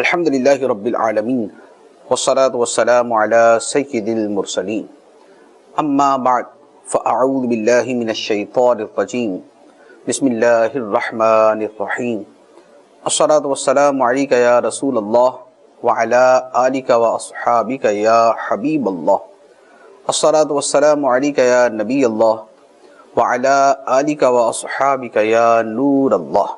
الحمدللہ رب العالمین والصلو والسلام علی سید المرسلین اما بعد فاعوذ باللہ من الشیطان الرجیم بسم اللہ الرحمن الرحیم الصلاة والسلام علیک یا رسول اللہ وعلی آلک واصحابک یا حبیب اللہ الصلاة والسلام علیک یا نبی اللہ وعلی آلک واصحابک یا نور اللہ.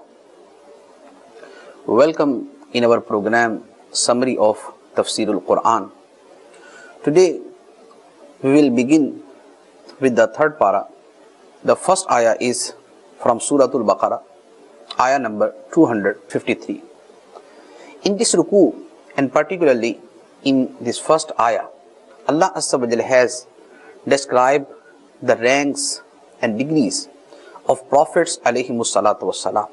Welcome in our program summary of Tafseer al-Quran. Today we will begin with the third para. The first ayah is from Surah al-Baqarah, ayah number 253. In this ruku, and particularly in this first ayah, Allah Azza wa Jalla has described the ranks and degrees of prophets alayhimus salatu wassalam.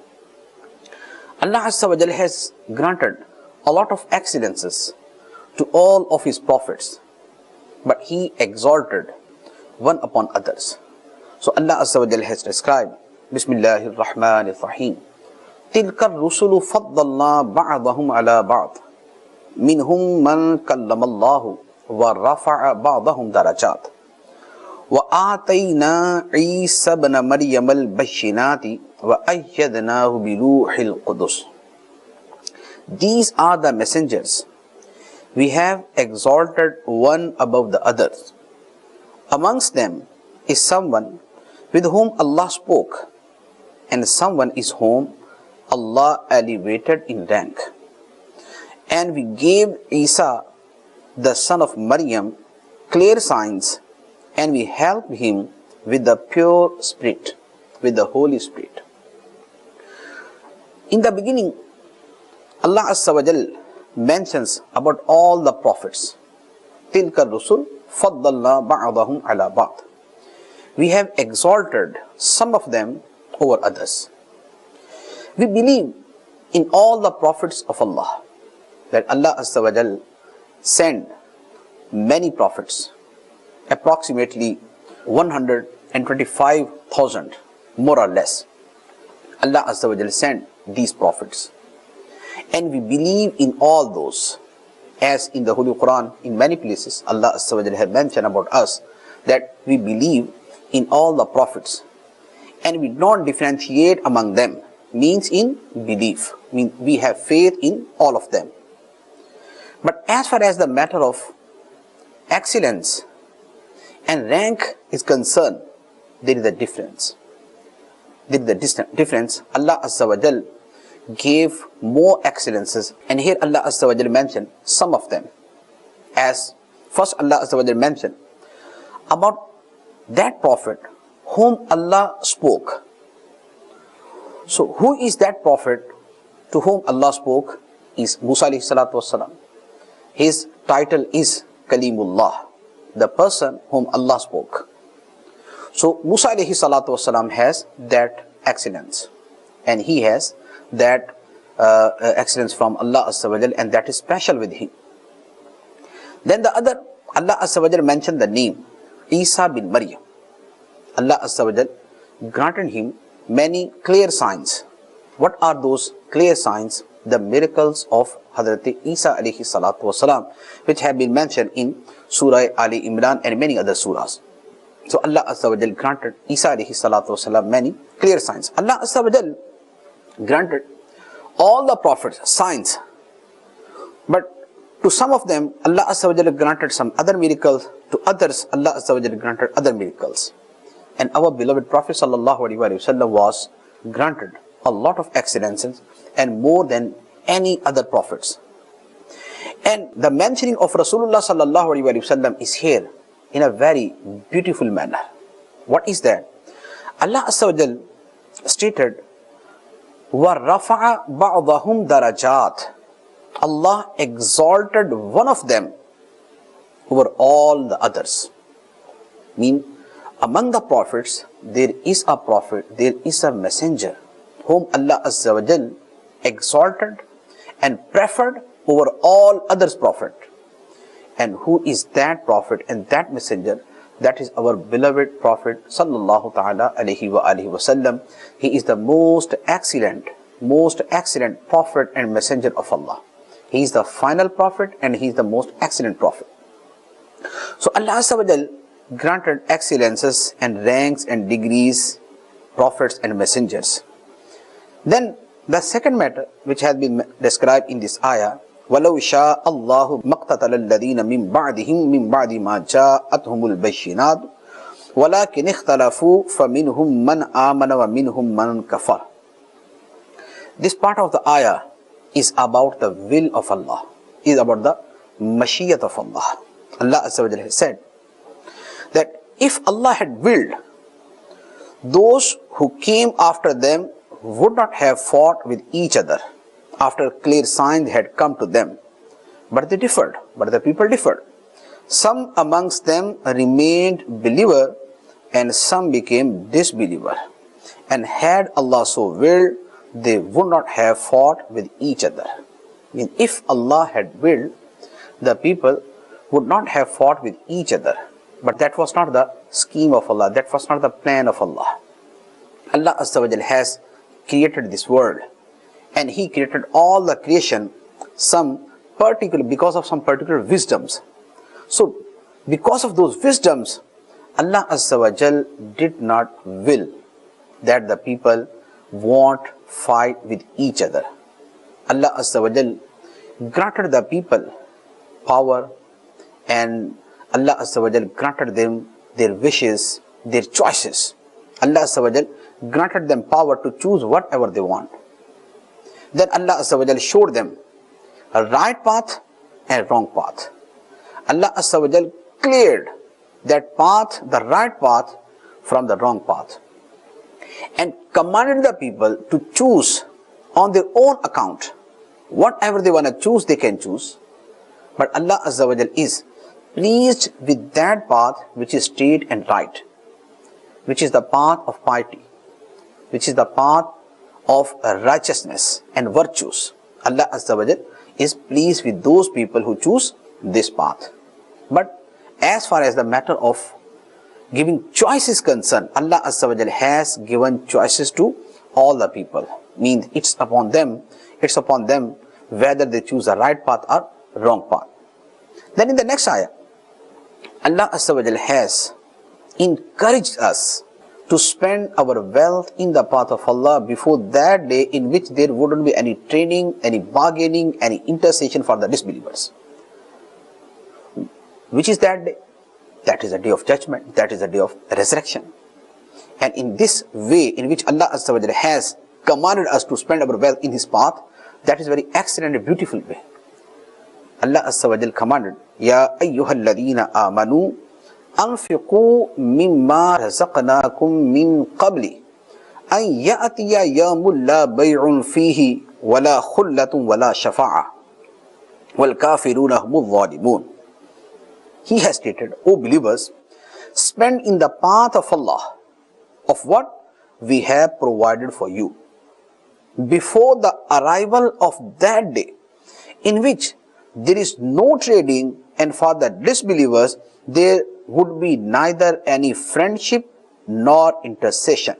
Allah Azza wa Jalla has granted a lot of excellences to all of His prophets, but He exalted one upon others. So Allah Azza wa Jalla has described, Bismillahir Rahmanir Rahim, Tilka rusulu faddalna ba'dahum ala ba'd, minhum man kallama Allahu wa rafa'a ba'dahum darajat, wa atayna Isa ibn Maryam al-bayyinati wa ayyadnahu bi ruhil qudus. These are the messengers we have exalted one above the others. Amongst them is someone with whom Allah spoke, and someone is whom Allah elevated in rank. And we gave Isa, the son of Maryam, clear signs, and we helped him with the pure spirit, with the Holy Spirit. In the beginning, Allah Azza wa Jal mentions about all the prophets. Tilka rusul faddalna ba'dahum ala ba'd. We have exalted some of them over others. We believe in all the prophets of Allah, that Allah Azza wa Jal sent many prophets, approximately 125,000 more or less. Allah Azza wa Jal sent these prophets, and we believe in all those, as in the Holy Quran in many places Allah Azza wa Jal has mentioned about us that we believe in all the prophets, and we don't differentiate among them, means in belief, means we have faith in all of them. But as far as the matter of excellence and rank is concerned, there is a difference. There is a difference. Allah Azza wa Jal gave more excellences, and here Allah Azza wa Jal mentioned some of them. As first Allah Azza wa Jal mentioned about that prophet whom Allah spoke. So who is that prophet to whom Allah spoke? Is Musa alayhi salatu wassalam. His title is Kalimullah, the person whom Allah spoke. So Musa alayhi salatu wassalam has that excellence, and he has that excellence from Allah Azza wa Jal, and that is special with him. Then the other, Allah Azza wa Jal mentioned the name Isa bin Maryam. Allah Azza wa Jal granted him many clear signs. What are those clear signs? The miracles of Hazrat Isa alayhi salatu wasalam, which have been mentioned in Surah Ali Imran and many other surahs. So Allah Azza wa Jal granted Isa alayhi salatu wasalam many clear signs. Allah Azza wa Jal granted all the prophets signs, but to some of them Allah Azza wa Jal granted some other miracles, to others Allah Azza wa Jal granted other miracles. And our beloved Prophet sallallahu alaihi wasallam was granted a lot of excellences, and more than any other prophets. And the mentioning of Rasulullah sallallahu alaihi wasallam is here in a very beautiful manner. What is that? Allah Azza wa Jal stated, وَرَفَعَ بَعْضَهُمْ دَرَجَاتٍ. Allah exalted one of them over all the others. Mean, among the prophets, there is a prophet, there is a messenger whom Allah Azza wa Jal exalted and preferred over all others prophet. And who is that prophet and that messenger? That is our beloved Prophet sallallahu ta'ala alayhi wa alihi wasallam. He is the most excellent prophet and messenger of Allah. He is the final prophet and he is the most excellent prophet. So Allah Azza wa Jal granted excellences and ranks and degrees, prophets and messengers. Then the second matter which has been described in this ayah, وَلَوْ شَاءَ اللَّهُ مَقْتَتَلَ الَّذِينَ مِنْ بَعْدِهِمْ مِنْ بَعْدِ مَا جَاءَتْهُمُ الْبَيِّنَاتُ وَلَكِنِ اخْتَلَفُوا فَمِنْهُمْ مَنْ آمَنَ وَمِنْهُمْ مَنْ كَفَرَ. This part of the ayah is about the will of Allah, is about the mashiyat of Allah. Allah Azza wa Jalla has said that if Allah had willed, those who came after them would not have fought with each other after clear signs had come to them. But they differed, but the people differed. Some amongst them remained believer and some became disbeliever. And had Allah so willed, they would not have fought with each other. I mean, if Allah had willed, the people would not have fought with each other. But that was not the scheme of Allah. That was not the plan of Allah. Allah Azza wa Jal has created this world. And He created all the creation because of some particular wisdoms. So, because of those wisdoms, Allah Azza wa Jal did not will that the people won't fight with each other. Allah Azza wa Jal granted the people power, and Allah Azza wa Jal granted them their wishes, their choices. Allah Azza wa Jal granted them power to choose whatever they want. Then Allah Azza wa Jal showed them a right path and a wrong path. Allah Azza wa Jal cleared that path, the right path, from the wrong path, and commanded the people to choose on their own account. Whatever they want to choose, they can choose. But Allah Azza wa Jal is pleased with that path which is straight and right, which is the path of piety, which is the path of righteousness and virtues. Allah Azza wa Jal is pleased with those people who choose this path. But as far as the matter of giving choice is concerned, Allah Azza wa Jal has given choices to all the people. Means it's upon them whether they choose the right path or wrong path. Then in the next ayah, Allah Azza wa Jal has encouraged us to spend our wealth in the path of Allah before that day in which there wouldn't be any training, any bargaining, any intercession for the disbelievers. Which is that day? That is the day of judgment. That is the day of resurrection. And in this way in which Allah Azza wa Jalla has commanded us to spend our wealth in His path, that is very excellent and beautiful way. Allah Azza wa Jalla commanded, Ya ayyuhalladhina amanu anfiqu mimma razaqnakum min qabli an ya'tiya yawmun la bay'un fihi wala khullatun wala shafa'a wal kafiruna humuz zalimun. He has stated, O believers, spend in the path of Allah of what we have provided for you before the arrival of that day in which there is no trading, and for the disbelievers there would be neither any friendship nor intercession,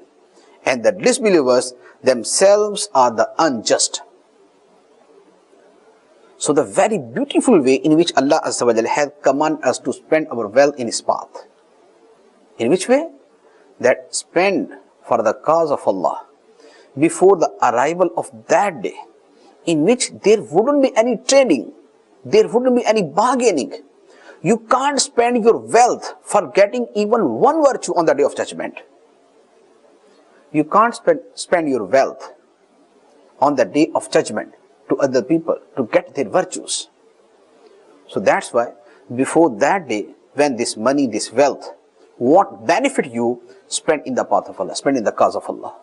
and the disbelievers themselves are the unjust. So the very beautiful way in which Allah Azza wa Jalla has commanded us to spend our wealth in His path. In which way? That spend for the cause of Allah before the arrival of that day in which there wouldn't be any trading, there wouldn't be any bargaining. You can't spend your wealth for getting even one virtue on the day of judgment. You can't spend your wealth on the day of judgment to other people to get their virtues. So that's why before that day, when this money, this wealth won't benefit you, spend in the path of Allah, spend in the cause of Allah.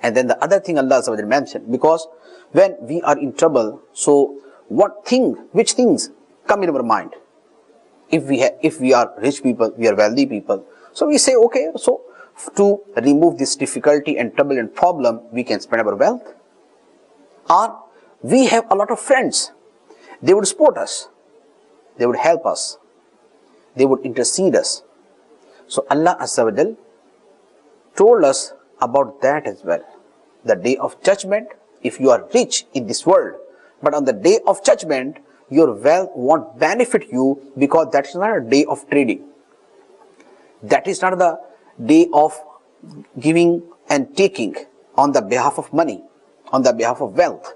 And then the other thing Allah mentioned, because when we are in trouble, so which things come in our mind? If we are rich people, we are wealthy people, so we say, okay, so to remove this difficulty and trouble and problem, we can spend our wealth. Or we have a lot of friends, they would support us, they would help us, they would intercede us. So Allah Azza wa Jal told us about that as well. The day of judgment, if you are rich in this world, But on the day of judgment, your wealth won't benefit you, because that is not a day of trading. That is not the day of giving and taking on the behalf of money, on the behalf of wealth.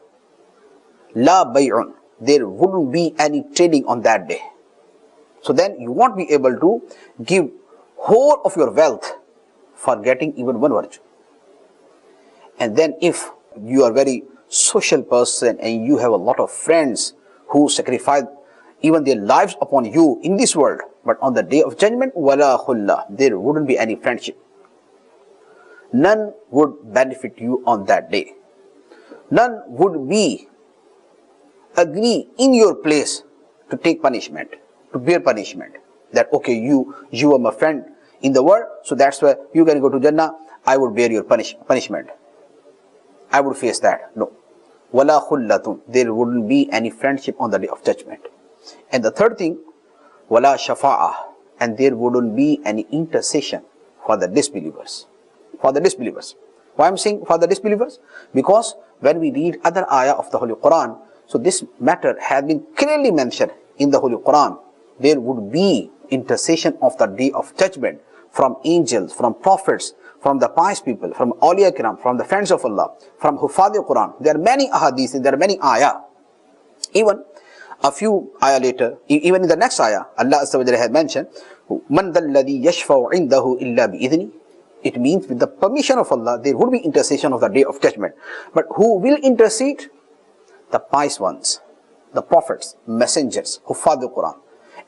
La bay'un. There wouldn't be any trading on that day. So then you won't be able to give whole of your wealth for getting even one virtue. And then if you are very social person and you have a lot of friends who sacrifice even their lives upon you in this world, but on the day of judgment, wala khulla, there wouldn't be any friendship. None would benefit you on that day. None would be agree in your place to take punishment, to bear punishment. That okay, you are my friend in the world, so that's why you can go to Jannah, I would bear your punishment. I would face that. No. Wala khullatun. There wouldn't be any friendship on the day of judgment. And the third thing, wala shafa'ah. And there wouldn't be any intercession for the disbelievers. For the disbelievers. Why I'm saying for the disbelievers? Because when we read other ayah of the Holy Quran, so this matter has been clearly mentioned in the Holy Quran. There would be intercession of the day of judgment from angels, from prophets, from the pious people, from awliya kiram, from the friends of Allah, from Hufadh al-Quran. There are many ahadith, there are many ayah. Even a few ayah later, even in the next ayah, Allah Azza wa Jalla has mentioned, Man dhal ladhi yashfa'u indahu illa bi'idhni. It means with the permission of Allah, there would be intercession of the day of judgment. But who will intercede? The pious ones, the prophets, messengers, Hufadh al-Quran,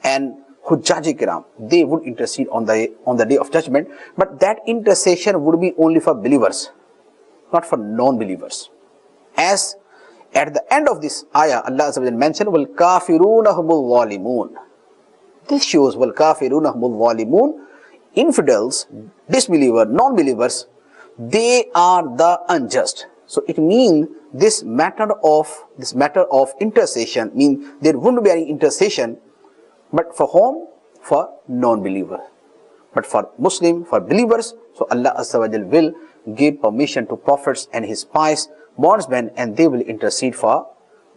and Hujjaj kiram, they would intercede on the day of judgment, but that intercession would be only for believers, not for non-believers. As at the end of this ayah, Allah Azza wa Jalla mentioned, "Wal kafiruna humul zalimun." This shows wal kafiruna humul zalimun. Infidels, disbelievers, non-believers, they are the unjust. So it means this matter of intercession means there wouldn't be any intercession. But for whom? For non-believer. But for Muslim, for believers, so Allah Azza wa Jal will give permission to prophets and his pious bondsmen, and they will intercede for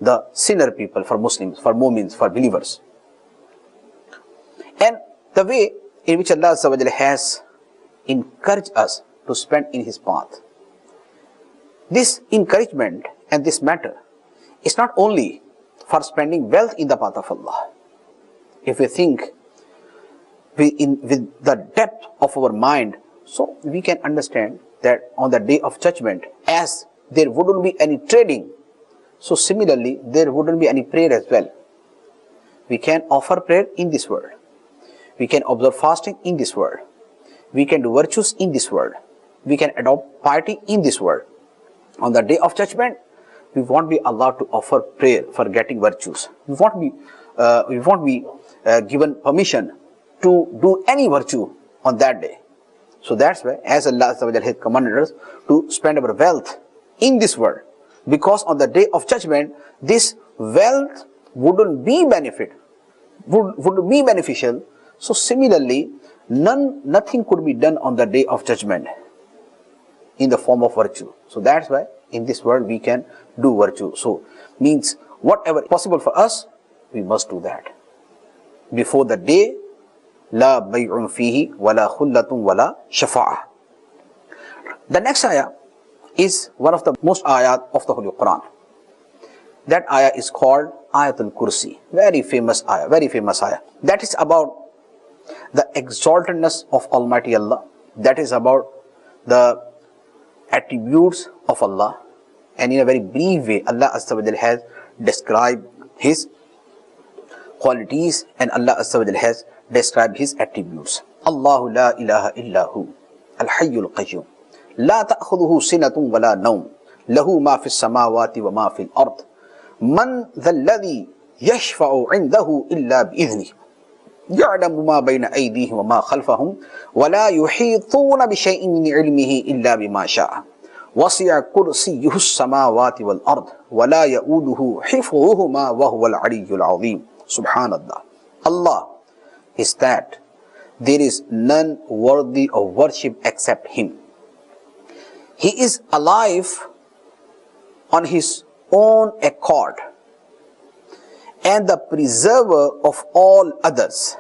the sinner people, for Muslims, for mu'mins, for believers. And the way in which Allah Azza wa Jal has encouraged us to spend in his path. This encouragement and this matter is not only for spending wealth in the path of Allah. If we think with the depth of our mind, so we can understand that on the day of judgment, as there wouldn't be any trading, so similarly there wouldn't be any prayer as well. We can offer prayer in this world. We can observe fasting in this world. We can do virtues in this world. We can adopt piety in this world. On the day of judgment, we won't be allowed to offer prayer for getting virtues. We won't be given permission to do any virtue on that day. So that's why, as Allah has commanded us to spend our wealth in this world, because on the day of judgment, this wealth wouldn't be beneficial. So similarly, nothing could be done on the day of judgment in the form of virtue. So that's why in this world we can do virtue. So means whatever possible for us, we must do that before the day. La bay'un fihi wala khullatun wala shafa'ah. The next ayah is one of the most ayat of the Holy Quran. That ayah is called Ayatul Kursi. Very famous ayah. That is about the exaltedness of Almighty Allah. That is about the attributes of Allah. And in a very brief way, Allah Azza wa Jalla has described his qualities, and Allah Azza wa Jalla has described his attributes. Allahu la ilaha illahu al-hayyul qayyum la ta'khudhuhu sinatun wala nawm lahu ma fis samawati wa ma fil ard man dhal ladhi yashfa'u 'indahu illa bi idhnihi ya'lamu ma bayna aydihim wa ma khalfahum wa la yuhituna bi shay'in min 'ilmihi illa bima sha'a wasi'a kursiyyuhu as-samawati wal ard wa la ya'uduhu hifdhuhuma wa huwa al-'aliyyul 'azim. Subhanallah. Allah is that there is none worthy of worship except him. He is alive on his own accord. and the preserver of all others.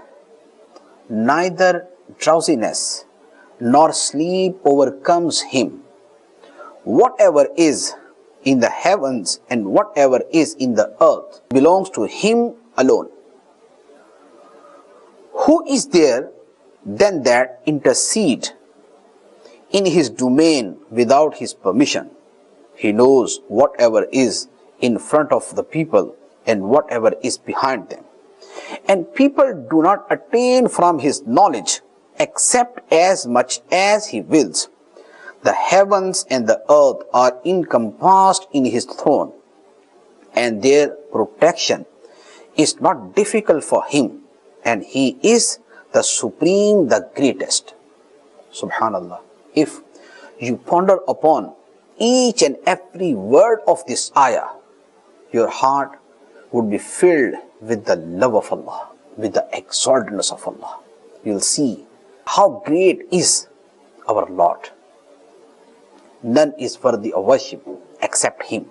Neither drowsiness nor sleep overcomes him. Whatever is in the heavens and whatever is in the earth belongs to him alone. Who is there then that intercede in his domain without his permission? He knows whatever is in front of the people and whatever is behind them. And people do not attain from his knowledge except as much as he wills. The heavens and the earth are encompassed in his throne, and their protection is not difficult for him, and he is the supreme, the greatest. Subhanallah. If you ponder upon each and every word of this ayah, your heart would be filled with the love of Allah, with the exaltedness of Allah. You'll see how great is our Lord. None is worthy of worship except him.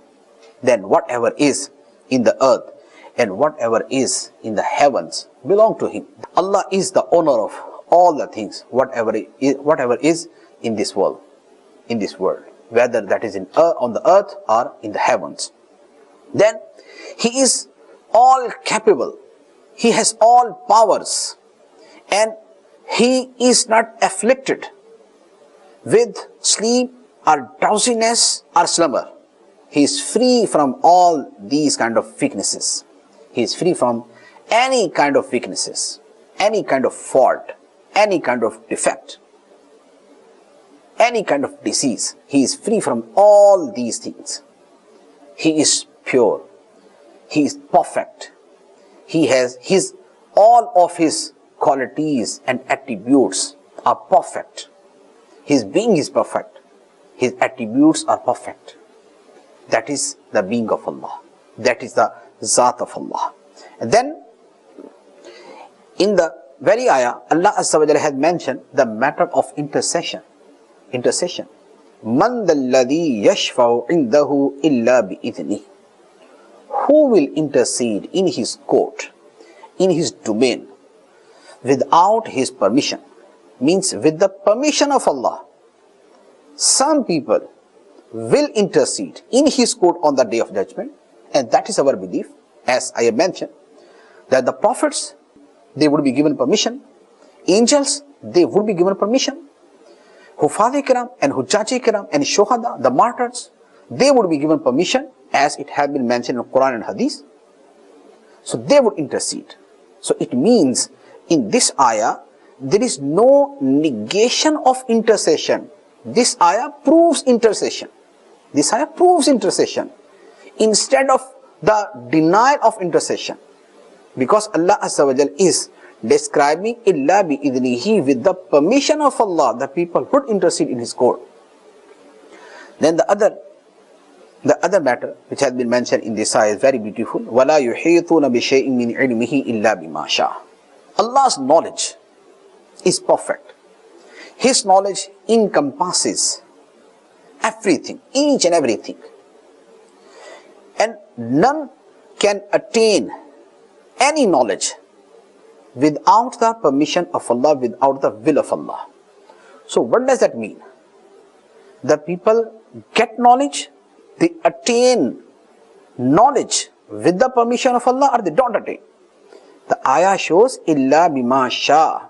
Then whatever is in the earth and whatever is in the heavens belong to him. Allah is the owner of all the things, whatever is in this world, whether that is on the earth or in the heavens. Then he is all capable, he has all powers, and he is not afflicted with sleep or drowsiness or slumber. He is free from all these kind of weaknesses. He is free from any kind of weaknesses, any kind of fault, any kind of defect, any kind of disease. He is free from all these things. He is pure. He is perfect. He has all of his qualities and attributes are perfect. His being is perfect. His attributes are perfect. That is the being of Allah. That is the Zat of Allah. And then in the very ayah, Allah Azza wa Jalla has mentioned the matter of intercession. Man dalladhi yashfa'u indahu illa bi'idhnih. Who will intercede in his court, in his domain, without his permission? Means with the permission of Allah. Some people will intercede in his court on the day of judgment, and that is our belief. As I have mentioned, that the prophets, they would be given permission. Angels, they would be given permission. Hufaz kiram and Hujjaj kiram and Shohada, the martyrs, they would be given permission, as it has been mentioned in Quran and Hadith. So they would intercede. So it means in this ayah, there is no negation of intercession. This ayah proves intercession. This ayah proves intercession instead of the denial of intercession. Because Allah Azza wa Jal is describing illa bi'idhnihi, with the permission of Allah, the people would intercede in his court. Then the other matter which has been mentioned in this ayah is very beautiful. وَلَا يُحِيطُونَ بِشَيْءٍ مِّنْ عِلْمِهِ إِلَّا بِمَا شَاءَ. Allah's knowledge is perfect. His knowledge encompasses everything, each and everything. And none can attain any knowledge without the permission of Allah, without the will of Allah. So what does that mean? The people get knowledge, they attain knowledge with the permission of Allah, or they don't attain. The ayah shows illa bima sha.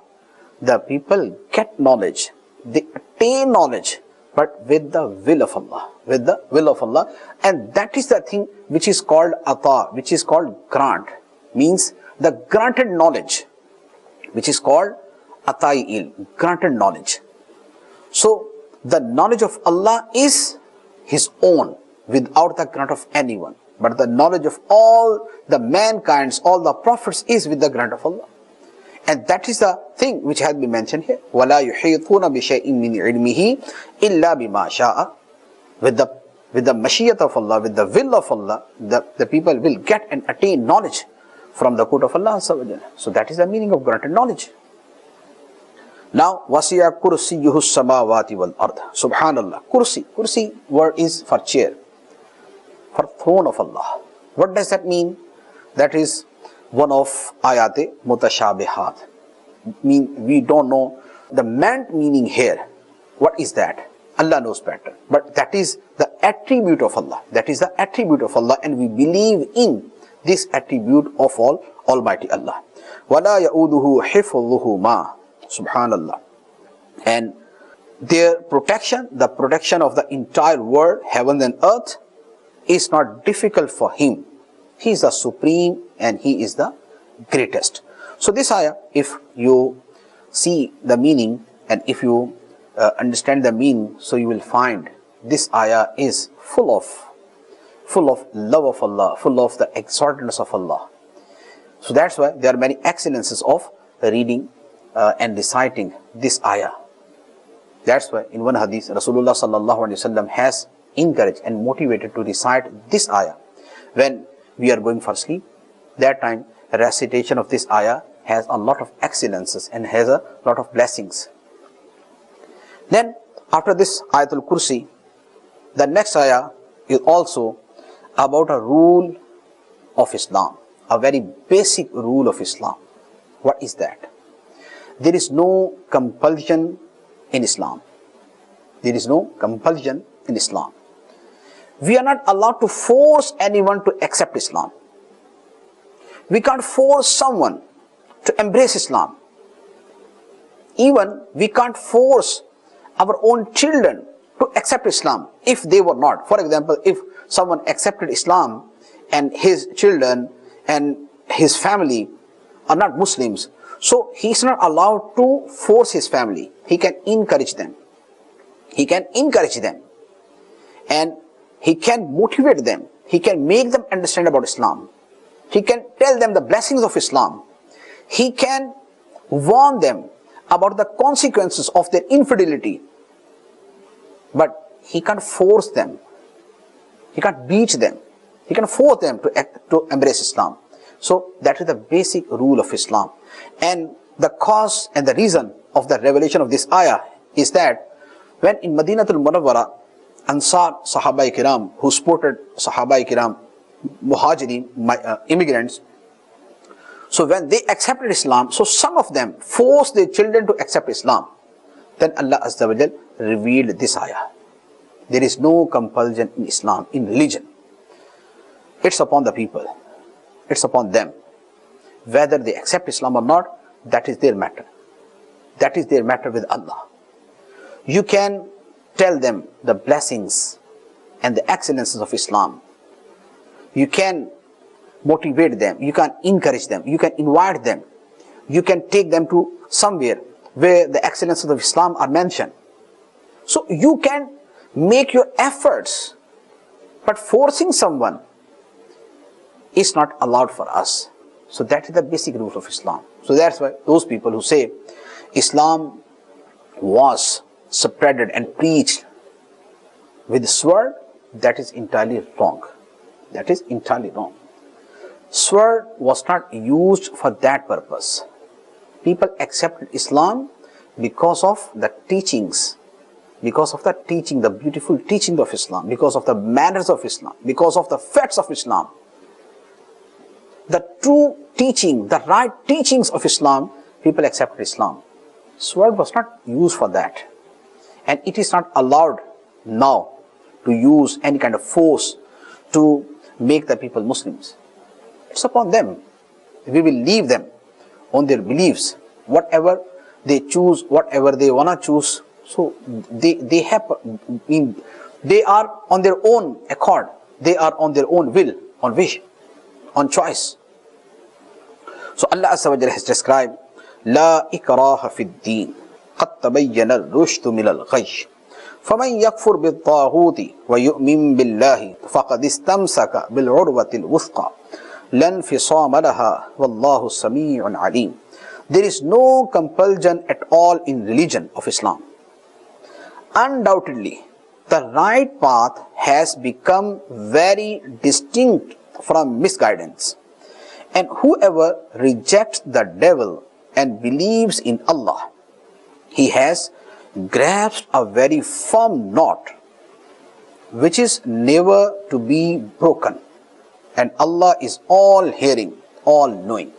The people get knowledge, they attain knowledge, but with the will of Allah, with the will of Allah. And that is the thing which is called ata, which is called grant, means the granted knowledge, which is called ata'il, granted knowledge. So the knowledge of Allah is his own, without the grant of anyone. But the knowledge of all the mankinds, all the prophets, is with the grant of Allah. And that is the thing which has been mentioned here. وَلَا يُحِيطُونَ بِشَيْءٍ مِّنْ عِلْمِهِ إِلَّا بِمَا شَاءَ. With the mashiyat of Allah, with the will of Allah, the people will get and attain knowledge from the court of Allah. So that is the meaning of granted knowledge. Now, وَسِيَ كُرْسِيُّهُ السَّمَاوَاتِ وَالْأَرْضِ. Subhanallah. Kursi word is for chair, for throne of Allah. What does that mean? That is one of ayat mutashabihat. We don't know the meant meaning here. What is that? Allah knows better. But that is the attribute of Allah. That is the attribute of Allah, and we believe in this attribute of Almighty Allah. وَلَا يَؤُودُهُ حِفْظُهُمَا. Subhanallah. And their protection, the protection of the entire world, heaven and earth, is not difficult for Him. He is the supreme and He is the greatest. So this ayah, if you see the meaning and if you understand the meaning, so you will find this ayah is full of love of Allah, full of the exaltedness of Allah. So that's why there are many excellences of reading and reciting this ayah. That's why in one hadith, Rasulullah sallallahu alaihi wasallam has encouraged and motivated to recite this ayah when we are going for sleep. That time, recitation of this ayah has a lot of excellences and has a lot of blessings. Then, after this Ayatul Kursi, the next ayah is also about a rule of Islam, a very basic rule of Islam. What is that? There is no compulsion in Islam. There is no compulsion in Islam. We are not allowed to force anyone to accept Islam. We can't force someone to embrace Islam. Even we can't force our own children to accept Islam if they were not. For example, if someone accepted Islam and his children and his family are not Muslims, so he is not allowed to force his family. He can encourage them. He can encourage them. And he can motivate them. He can make them understand about Islam. He can tell them the blessings of Islam. He can warn them about the consequences of their infidelity. But he can't force them. He can't beat them. He can force them to embrace Islam. So that is the basic rule of Islam. And the cause and the reason of the revelation of this ayah is that when in Madinatul Munawwara, Ansar Sahaba Kiram, who supported Sahaba Kiram, Muhajirin, immigrants, so when they accepted Islam, so some of them forced their children to accept Islam. Then Allah Azza wa Jal revealed this ayah. There is no compulsion in Islam, in religion. It's upon the people. It's upon them. Whether they accept Islam or not, that is their matter. That is their matter with Allah. You can tell them the blessings and the excellences of Islam. You can motivate them. You can encourage them. You can invite them. You can take them to somewhere where the excellences of Islam are mentioned. So you can make your efforts, but forcing someone is not allowed for us. So that is the basic rule of Islam. So that's why those people who say Islam was spreaded and preached with sword, that is entirely wrong. That is entirely wrong. Sword was not used for that purpose. People accepted Islam because of the teachings, because of the teaching, the beautiful teaching of Islam, because of the manners of Islam, because of the facts of Islam. The true teaching, the right teachings of Islam, people accepted Islam. Sword was not used for that. And it is not allowed now to use any kind of force to make the people Muslims. It's upon them. We will leave them on their beliefs. Whatever they choose, whatever they want to choose, so they are on their own accord. They are on their own will, on wish, on choice. So Allah Azza wa Jalla has described, لا إكراه في الدين قد تبين الرشد من الغي فمن يكفر بالطاغوت ويؤمن بالله فقد استمسك بالعروة الوثقى لا انفصام لها والله سميع عليم. There is no compulsion at all in religion of Islam. Undoubtedly, the right path has become very distinct from misguidance. And whoever rejects the devil and believes in Allah, he has grasped a very firm knot which is never to be broken. And Allah is all hearing, all knowing.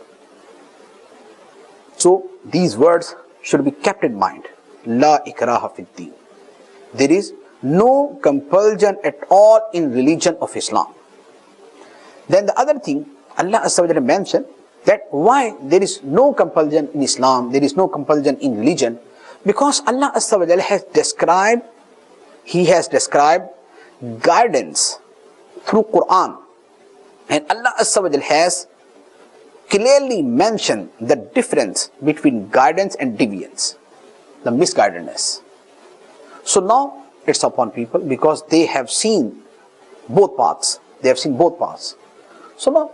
So these words should be kept in mind. La ikraha fid deen. There is no compulsion at all in religion of Islam. Then the other thing, Allah Azza wa Jalla mentioned that why there is no compulsion in Islam, there is no compulsion in religion, because Allah Azza wa Jalla has described, He has described guidance through Quran, and Allah Azza wa Jalla has clearly mentioned the difference between guidance and deviance, the misguidedness. So now it's upon people, because they have seen both paths. They have seen both paths. So now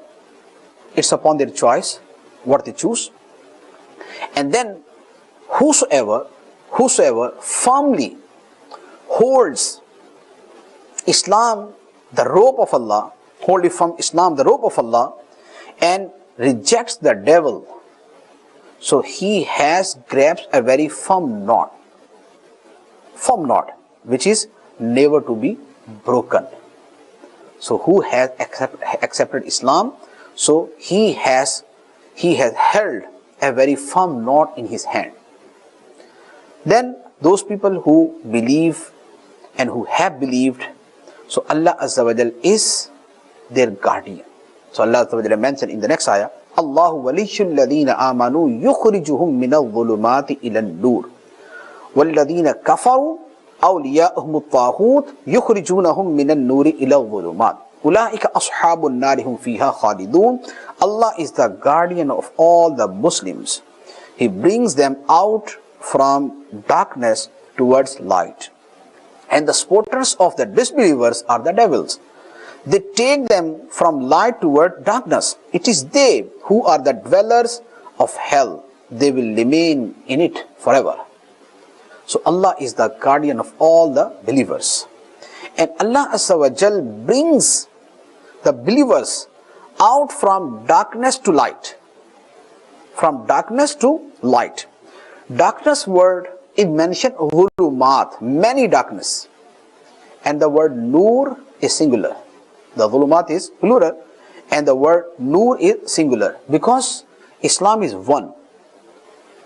it's upon their choice what they choose. And then whosoever firmly holds Islam, the rope of Allah, wholly from Islam, the rope of Allah, and rejects the devil, so he has grasped a very firm knot, which is never to be broken. So who has accepted Islam, so he has held a very firm knot in his hand. Then those people who believe and who have believed, so Allah Azza wa Jal is their guardian. So Allah Azza wa Jal mentioned in the next ayah, Allahu waliyyul ladina amanu yukhrijuhum minal dhulumati ilal nur wal ladina kafaru awliya'uhum at-taghut yukhrijunahum minal nuri ilal dhulumat ulaika ashabun nar hum fiha khalidun. Allah is the guardian of all the Muslims. He brings them out from darkness towards light, and the supporters of the disbelievers are the devils. They take them from light toward darkness. It is they who are the dwellers of hell. They will remain in it forever. So Allah is the guardian of all the believers. And Allah Azza wa Jal brings the believers out from darkness to light. From darkness to light. Darkness word is mentioned dhulumat, many darkness. And the word nur is singular. The dhulumat is plural and the word nur is singular, because Islam is one.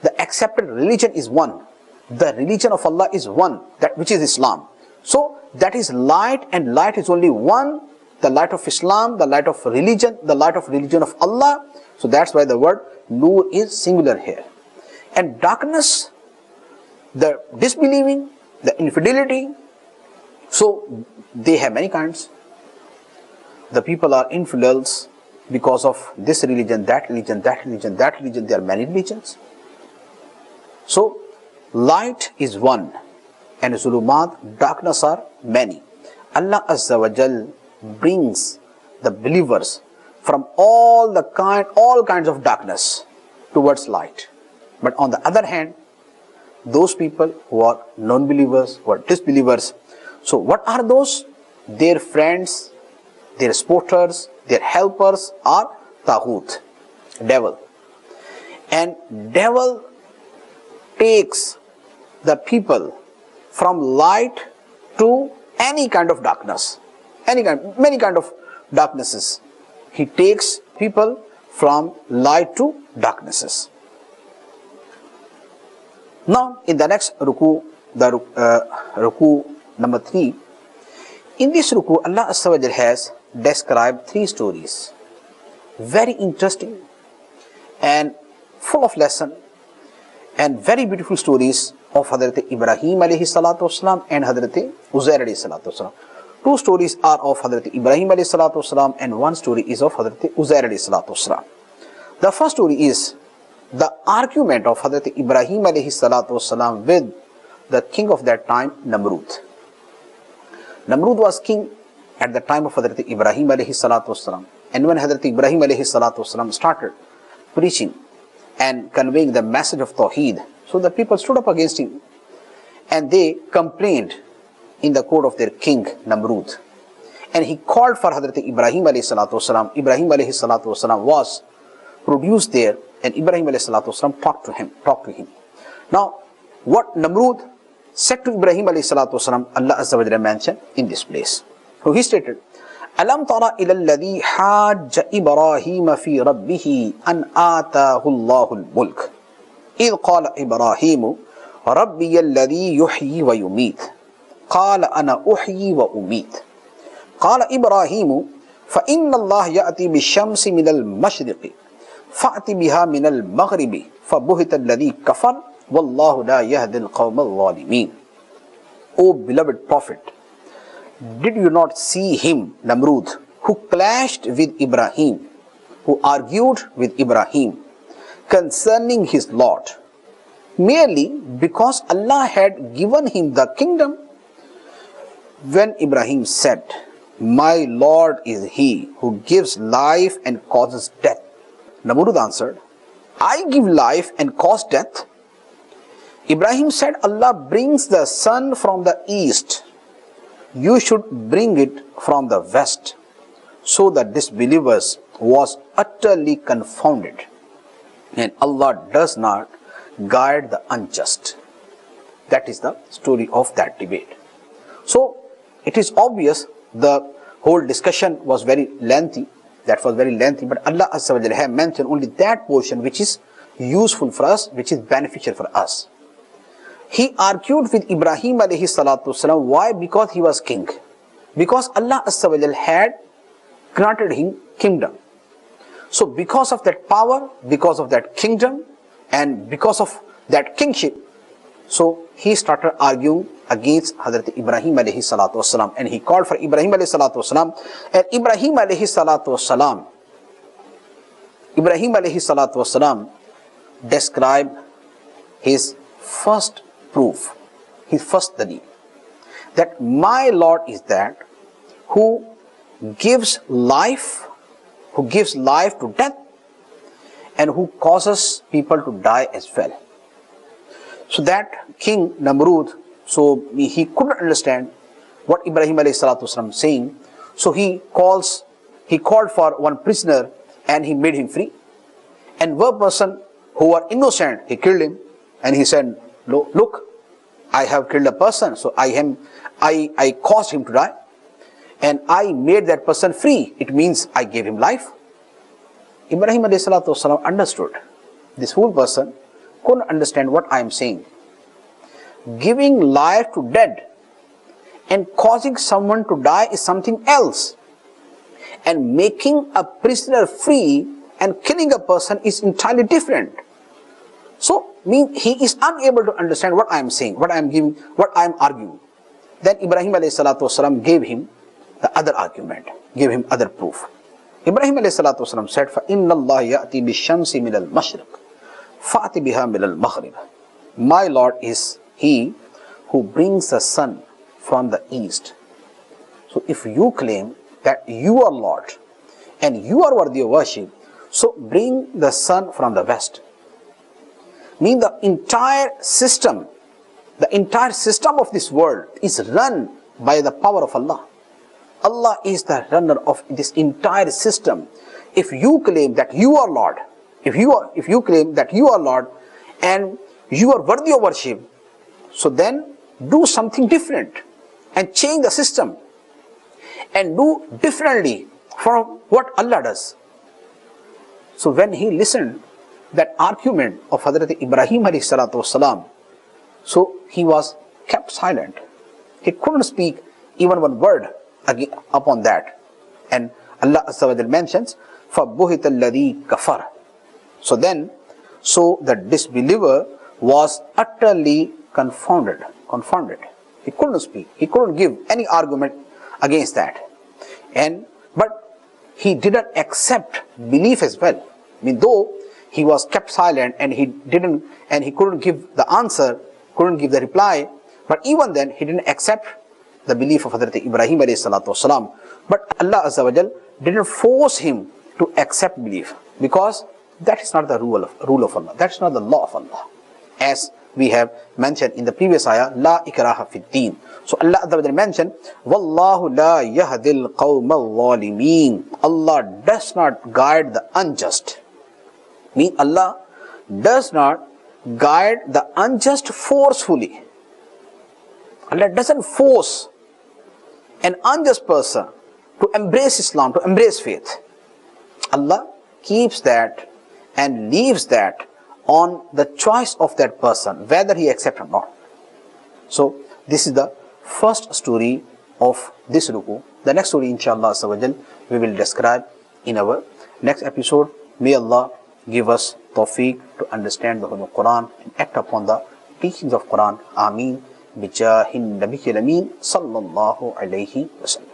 The accepted religion is one. The religion of Allah is one, that which is Islam. So that is light, and light is only one. The light of Islam, the light of religion, the light of religion of Allah. So that's why the word nur is singular here. And darkness, the disbelieving, the infidelity, so they have many kinds. The people are infidels because of this religion, that religion, that religion, that religion. There are many religions. So light is one, and zulumat, darkness, are many. Allah Azza wa Jal brings the believers from all kinds of darkness towards light. But on the other hand, those people who are non-believers, who are disbelievers, so what are those? Their friends, their supporters, their helpers are taghut, devil. And devil takes the people from light to any kind of darkness, many kind of darknesses. He takes people from light to darknesses. Now in the next ruku, the ruku number 3, in this ruku Allah Azza wa Jalla has described 3 stories, very interesting and full of lesson, and very beautiful stories of Hazrat Ibrahim alayhi salatu wasalam and Hazrat Uzair alayhi salatu wasalam. 2 stories are of Hazrat Ibrahim alayhi salatu wasalam, and 1 story is of Hazrat Uzair alayhi salatu wasalam. The first story is the argument of Hazrat Ibrahim alayhi salatu wasalam with the king of that time, Namrud. Namrud was king at the time of Hazrat Ibrahim alayhi salatu wasalam. And when Hazrat Ibrahim alayhi salatu wasalam started preaching and conveying the message of Tawheed, so the people stood up against him and they complained in the court of their king, Namrud. And he called for Hazrat Ibrahim alayhi salatu wasalam. Ibrahim alayhi salatu wasalam was produced there, and Ibrahim alayhi salatu wasalam talked to him. Now, what Namrud said to Ibrahim alayhi salatu wasalam, Allah Azza wa Jalla mentioned in this place. So he stated, أَلَمْ تَرَ إِلَى الَّذِي حَاجَّ إِبْرَاهِيمَ فِي رَبِّهِ أَنْ آتَاهُ اللَّهُ الْمُلْكَ إِذْ قَالَ إِبْرَاهِيمُ رَبِّيَ الَّذِي يُحْيِي وَيُمِيتُ قَالَ أَنَا أُحْيِي وَأُمِيتُ قَالَ إِبْرَاهِيمُ فَإِنَّ اللَّهَ يَأْتِي بِالشَّمْسِ مِنَ الْمَشْرِقِ فَأْتِ بِهَا مِنَ الْمَغْرِبِ فَبُهِتَ الَّذِي كَفَرَ وَاللَّهُ لَا يَهْدِي الْقَوْمَ الظَّالِمِينَ. O beloved Prophet, did you not see him, Namrud, who clashed with Ibrahim, who argued with Ibrahim concerning his Lord, merely because Allah had given him the kingdom? When Ibrahim said, my Lord is he who gives life and causes death, Namrud answered, I give life and cause death. Ibrahim said, Allah brings the sun from the east. You should bring it from the west. So the disbelievers was utterly confounded. And Allah does not guide the unjust. That is the story of that debate. So it is obvious the whole discussion was very lengthy. That was very lengthy, but Allah Azza wa Jalla have mentioned only that portion which is useful for us, which is beneficial for us. He argued with Ibrahim alayhi salatu wasalam. Why? Because he was king. Because Allah Azza wa Jalla had granted him kingdom. So because of that power, because of that kingdom, and because of that kingship, so he started arguing against Hazrat Ibrahim alayhi salatu wasalam, and he called for Ibrahim alayhi salatu wasalam, and Ibrahim alayhi salatu wasalam described his first proof, his first dalil, that my Lord is that who gives life to death, and who causes people to die as well. So that King Namrud, so he couldn't understand what Ibrahim alayhi salatu wasalam saying. So he called for one prisoner and he made him free. And one person who were innocent, he killed him, and he said, look, I have killed a person, so I caused him to die, and I made that person free. It means I gave him life. Ibrahim alayhi salatu wasalam understood. This whole person couldn't understand what I am saying. Giving life to dead and causing someone to die is something else, and making a prisoner free and killing a person is entirely different. So he is unable to understand what I am saying, what I am arguing. Then Ibrahim alayhi salatu wasalam gave him the other argument, gave him other proof. Ibrahim alayhi salatu wasalam said, فَإِنَّ اللَّهَ يَأْتِي بِالشَّمْسِ مِنَ الْمَشْرِقِ فَأْتِ بِهَا مِنَ الْمَغْرِبِ. My Lord is he who brings the sun from the east. So if you claim that you are Lord and you are worthy of worship, so bring the sun from the west. Mean the entire system of this world is run by the power of Allah. Allah is the runner of this entire system. If you claim that you are Lord, if you claim that you are Lord and you are worthy of worship, so then do something different and change the system and do differently from what Allah does. So when he listened that argument of Hazrat Ibrahim alayhi salatu wasalam, so he was kept silent. He couldn't speak even one word upon that. And Allah Azza wa Jalla mentions, فَبُهِتَ الَّذِي كَفَرَ. So the disbeliever was utterly confounded. He couldn't speak. He couldn't give any argument against that. But he didn't accept belief as well. I mean, though he was kept silent and he couldn't give the answer, couldn't give the reply, but even then he didn't accept the belief of Hazrat Ibrahim alayhi salatu wasalam. But Allah Azza wa Jal didn't force him to accept belief, because that is not the rule of Allah. That is not the law of Allah. As we have mentioned in the previous ayah, La ikraha fid deen. So Allah Azza wa Jal mentioned, Wallahu la yahdil qawma al-zalimin. Allah does not guide the unjust. Mean Allah does not guide the unjust forcefully. Allah doesn't force an unjust person to embrace Islam, to embrace faith, Allah keeps that and leaves that on the choice of that person, whether he accepts or not. So this is the first story of this ruku. The next story, inshallah, we will describe in our next episode. May Allah give us tawfiq to understand the Holy Quran and act upon the teachings of Quran. Ameen. Bijahin Nabiyil Ameen sallallahu alayhi wa sallam.